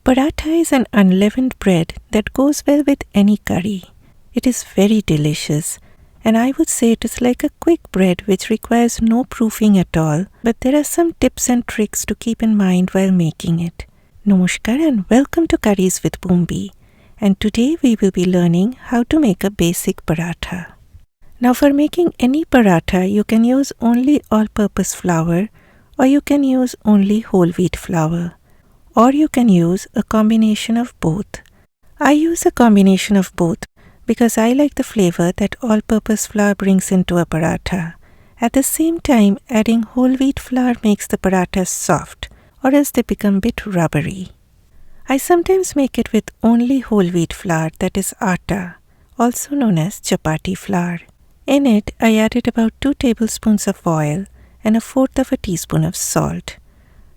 Paratha is an unleavened bread that goes well with any curry. It is very delicious, and I would say it is like a quick bread which requires no proofing at all, but there are some tips and tricks to keep in mind while making it. Namaskar and welcome to Curries with Bumbi, and today we will be learning how to make a basic paratha. Now for making any paratha, you can use only all-purpose flour, or you can use only whole wheat flour, or you can use a combination of both. I use a combination of both because I like the flavor that all-purpose flour brings into a paratha. At the same time, adding whole wheat flour makes the parathas soft, or else they become a bit rubbery. I sometimes make it with only whole wheat flour, that is atta, also known as chapati flour. In it, I added about 2 tablespoons of oil and 1/4 teaspoon of salt.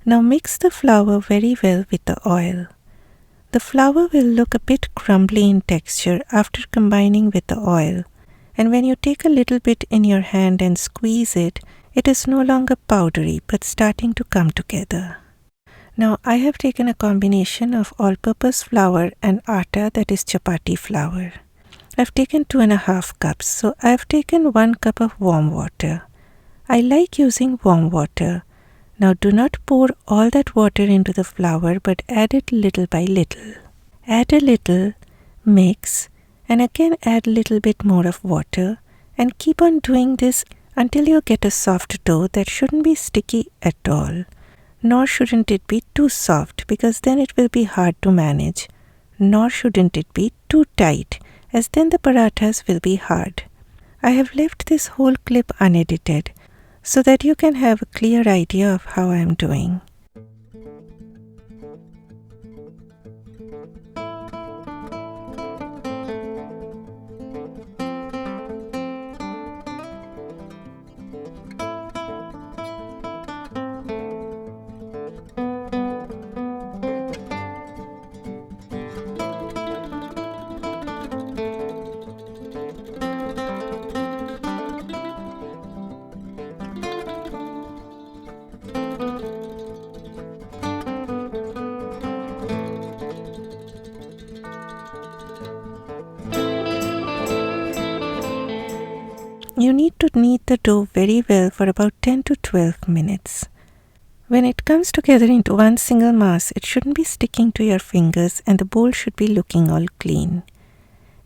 Now mix the flour very well with the oil. The flour will look a bit crumbly in texture after combining with the oil, and when you take a little bit in your hand and squeeze it, it is no longer powdery but starting to come together. Now I have taken a combination of all-purpose flour and atta, that is chapati flour. I've taken 2.5 cups, so I've taken 1 cup of warm water. I like using warm water. Now do not pour all that water into the flour but add it little by little. Add a little, mix, and again add a little bit more of water, and keep on doing this until you get a soft dough that shouldn't be sticky at all. Nor shouldn't it be too soft because then it will be hard to manage. Nor shouldn't it be too tight, as then the parathas will be hard. I have left this whole clip unedited so that you can have a clear idea of how I am doing. You need to knead the dough very well for about 10 to 12 minutes. When it comes together into one single mass, it shouldn't be sticking to your fingers and the bowl should be looking all clean.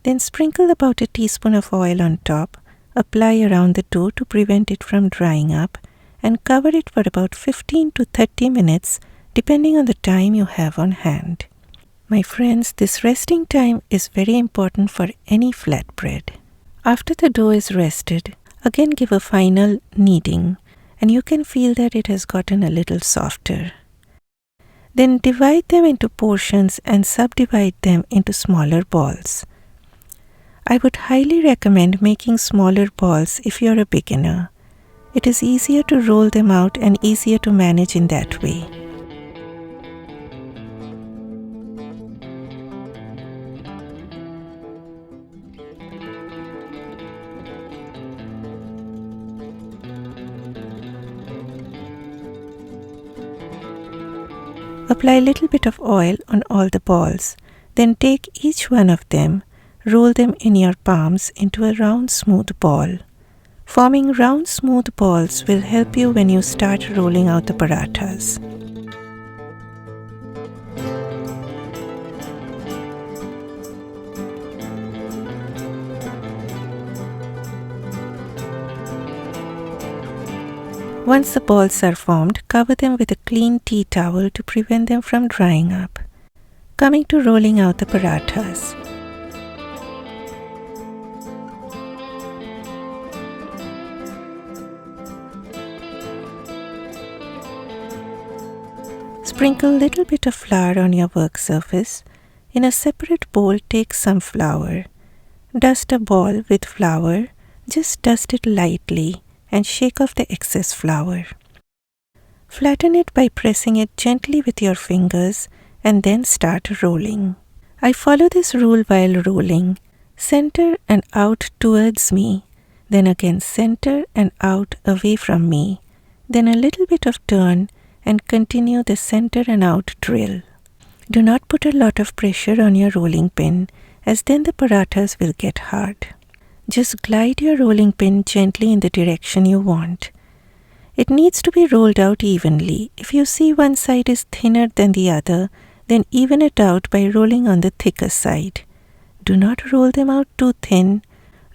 Then sprinkle about a teaspoon of oil on top, apply around the dough to prevent it from drying up, and cover it for about 15 to 30 minutes depending on the time you have on hand. My friends, this resting time is very important for any flatbread. After the dough is rested, again give a final kneading, and you can feel that it has gotten a little softer. Then divide them into portions and subdivide them into smaller balls. I would highly recommend making smaller balls if you are a beginner. It is easier to roll them out and easier to manage in that way. Apply a little bit of oil on all the balls. Then take each one of them, roll them in your palms into a round smooth ball. Forming round smooth balls will help you when you start rolling out the parathas. Once the balls are formed, cover them with a clean tea towel to prevent them from drying up. Coming to rolling out the parathas. Sprinkle a little bit of flour on your work surface. In a separate bowl, take some flour. Dust a ball with flour. Just dust it lightly and shake off the excess flour. Flatten it by pressing it gently with your fingers and then start rolling. I follow this rule while rolling. Center and out towards me, then again center and out away from me, then a little bit of turn and continue the center and out drill. Do not put a lot of pressure on your rolling pin, as then the parathas will get hard. Just glide your rolling pin gently in the direction you want. It needs to be rolled out evenly. If you see one side is thinner than the other, then even it out by rolling on the thicker side. Do not roll them out too thin,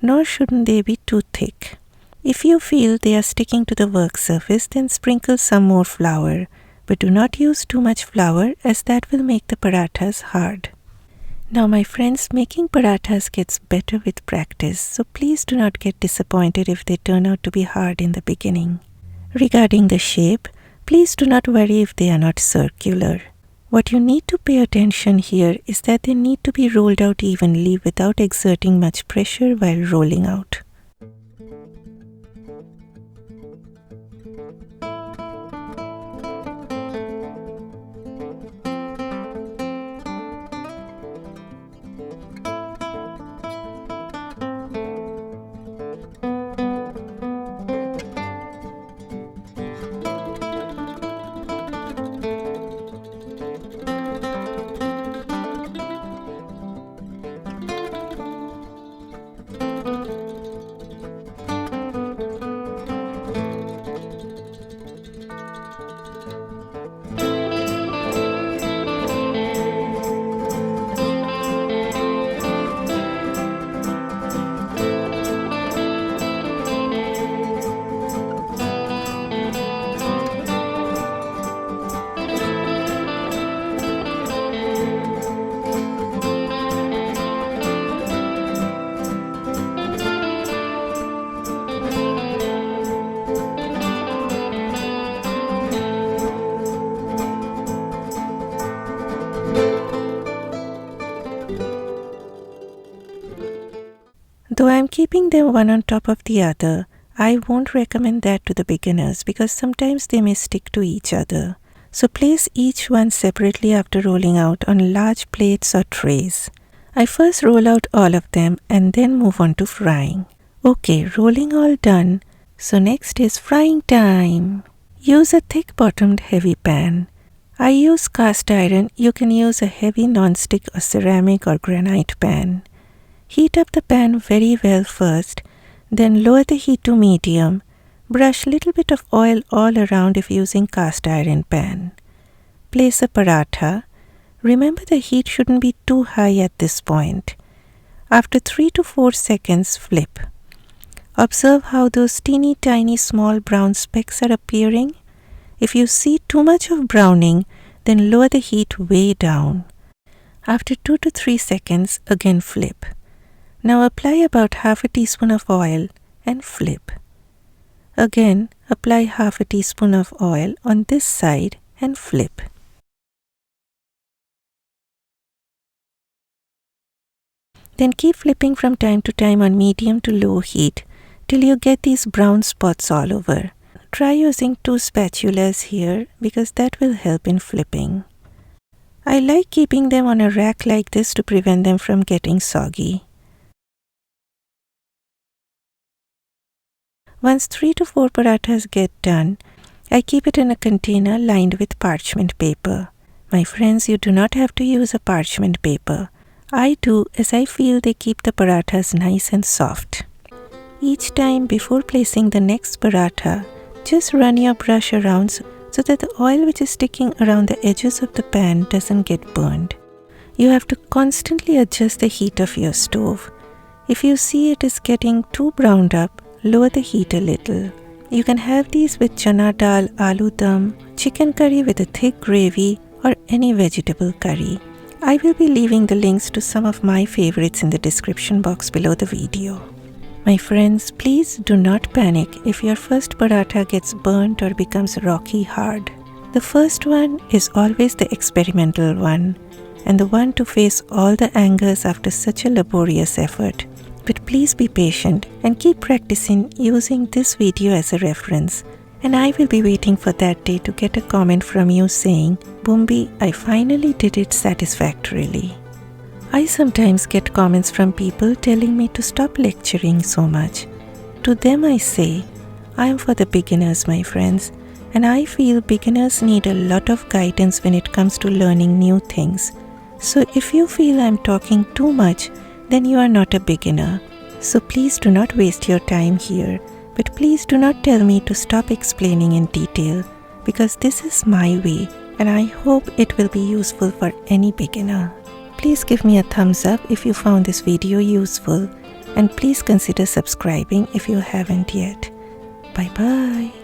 nor shouldn't they be too thick. If you feel they are sticking to the work surface, then sprinkle some more flour, but do not use too much flour, as that will make the parathas hard. Now my friends, making parathas gets better with practice, so please do not get disappointed if they turn out to be hard in the beginning. Regarding the shape, please do not worry if they are not circular. What you need to pay attention here is that they need to be rolled out evenly without exerting much pressure while rolling out. Though I am keeping them one on top of the other, I won't recommend that to the beginners because sometimes they may stick to each other. So place each one separately after rolling out on large plates or trays. I first roll out all of them and then move on to frying. Okay, rolling all done. So next is frying time. Use a thick-bottomed heavy pan. I use cast iron. You can use a heavy non-stick or ceramic or granite pan. Heat up the pan very well first, then lower the heat to medium. Brush little bit of oil all around if using cast iron pan. Place a paratha. Remember the heat shouldn't be too high at this point. After 3 to 4 seconds, flip. Observe how those teeny tiny small brown specks are appearing. If you see too much of browning, then lower the heat way down. After 2 to 3 seconds, again flip. Now apply about half a teaspoon of oil and flip. Again, apply half a teaspoon of oil on this side and flip. Then keep flipping from time to time on medium to low heat till you get these brown spots all over. Try using 2 spatulas here because that will help in flipping. I like keeping them on a rack like this to prevent them from getting soggy. Once 3 to 4 parathas get done, I keep it in a container lined with parchment paper. My friends, you do not have to use a parchment paper. I do as I feel they keep the parathas nice and soft. Each time before placing the next paratha, just run your brush around so that the oil which is sticking around the edges of the pan doesn't get burned. You have to constantly adjust the heat of your stove. If you see it is getting too browned up, lower the heat a little. You can have these with chana dal, aloo dum, chicken curry with a thick gravy, or any vegetable curry. I will be leaving the links to some of my favorites in the description box below the video. My friends, please do not panic if your first paratha gets burnt or becomes rocky hard. The first one is always the experimental one, and the one to face all the angers after such a laborious effort. But please be patient and keep practicing using this video as a reference. And I will be waiting for that day to get a comment from you saying, Bumbi, I finally did it satisfactorily. I sometimes get comments from people telling me to stop lecturing so much. To them I say, I am for the beginners, my friends. And I feel beginners need a lot of guidance when it comes to learning new things. So if you feel I'm talking too much, then you are not a beginner. So please do not waste your time here, but please do not tell me to stop explaining in detail, because this is my way and I hope it will be useful for any beginner. Please give me a thumbs up if you found this video useful, and please consider subscribing if you haven't yet. Bye bye.